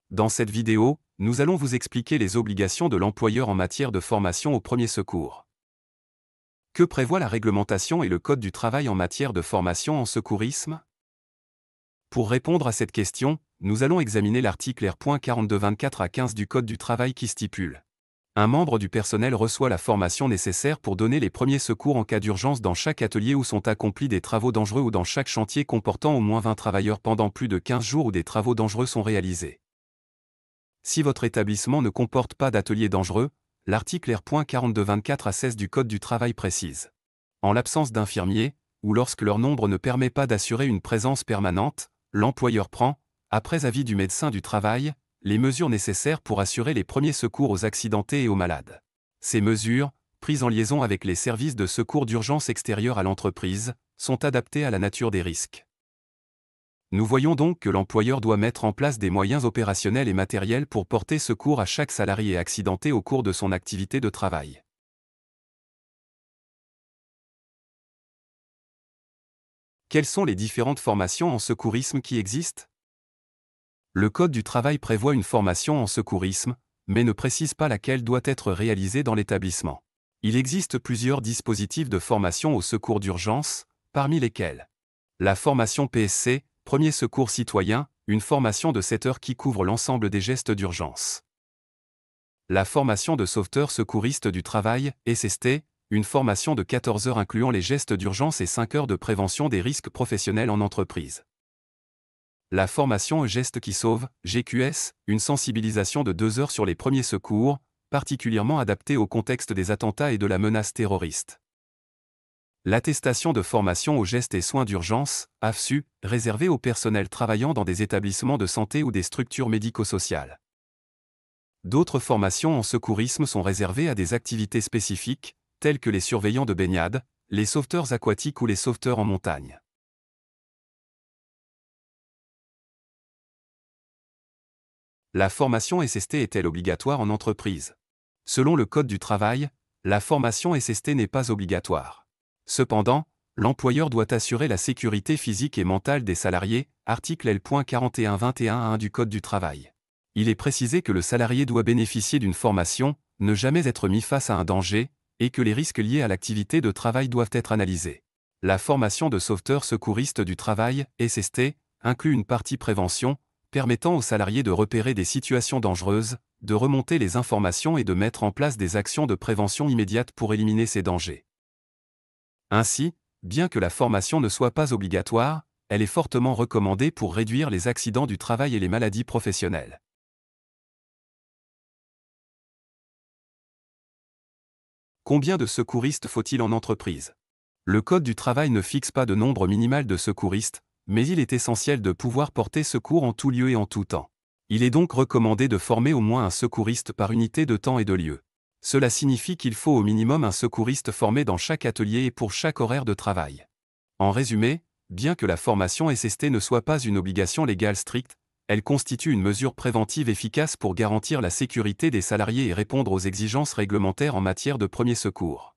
Dans cette vidéo, nous allons vous expliquer les obligations de l'employeur en matière de formation aux premiers secours. Que prévoit la réglementation et le Code du travail en matière de formation en secourisme? Pour répondre à cette question, nous allons examiner l'article R.4224 à 15 du Code du travail qui stipule: un membre du personnel reçoit la formation nécessaire pour donner les premiers secours en cas d'urgence dans chaque atelier où sont accomplis des travaux dangereux ou dans chaque chantier comportant au moins 20 travailleurs pendant plus de 15 jours où des travaux dangereux sont réalisés. Si votre établissement ne comporte pas d'atelier dangereux, l'article R.4224 à 16 du Code du travail précise: en l'absence d'infirmiers, ou lorsque leur nombre ne permet pas d'assurer une présence permanente, l'employeur prend, après avis du médecin du travail, les mesures nécessaires pour assurer les premiers secours aux accidentés et aux malades. Ces mesures, prises en liaison avec les services de secours d'urgence extérieurs à l'entreprise, sont adaptées à la nature des risques. Nous voyons donc que l'employeur doit mettre en place des moyens opérationnels et matériels pour porter secours à chaque salarié accidenté au cours de son activité de travail. Quelles sont les différentes formations en secourisme qui existent? Le Code du travail prévoit une formation en secourisme, mais ne précise pas laquelle doit être réalisée dans l'établissement. Il existe plusieurs dispositifs de formation au secours d'urgence, parmi lesquels la formation PSC, Premier secours citoyen, une formation de 7 heures qui couvre l'ensemble des gestes d'urgence. La formation de sauveteur secouriste du travail, SST, une formation de 14 heures incluant les gestes d'urgence et 5 heures de prévention des risques professionnels en entreprise. La formation Gestes qui sauvent, GQS, une sensibilisation de 2 heures sur les premiers secours, particulièrement adaptée au contexte des attentats et de la menace terroriste. L'attestation de formation aux gestes et soins d'urgence, AFSU, réservée au personnel travaillant dans des établissements de santé ou des structures médico-sociales. D'autres formations en secourisme sont réservées à des activités spécifiques, telles que les surveillants de baignade, les sauveteurs aquatiques ou les sauveteurs en montagne. La formation SST est-elle obligatoire en entreprise? Selon le Code du travail, la formation SST n'est pas obligatoire. Cependant, l'employeur doit assurer la sécurité physique et mentale des salariés, article L.4121-1 du Code du travail. Il est précisé que le salarié doit bénéficier d'une formation, ne jamais être mis face à un danger, et que les risques liés à l'activité de travail doivent être analysés. La formation de sauveteur secouriste du travail, SST, inclut une partie prévention, permettant aux salariés de repérer des situations dangereuses, de remonter les informations et de mettre en place des actions de prévention immédiate pour éliminer ces dangers. Ainsi, bien que la formation ne soit pas obligatoire, elle est fortement recommandée pour réduire les accidents du travail et les maladies professionnelles. Combien de secouristes faut-il en entreprise? Le Code du travail ne fixe pas de nombre minimal de secouristes, mais il est essentiel de pouvoir porter secours en tout lieu et en tout temps. Il est donc recommandé de former au moins un secouriste par unité de temps et de lieu. Cela signifie qu'il faut au minimum un secouriste formé dans chaque atelier et pour chaque horaire de travail. En résumé, bien que la formation SST ne soit pas une obligation légale stricte, elle constitue une mesure préventive efficace pour garantir la sécurité des salariés et répondre aux exigences réglementaires en matière de premier secours.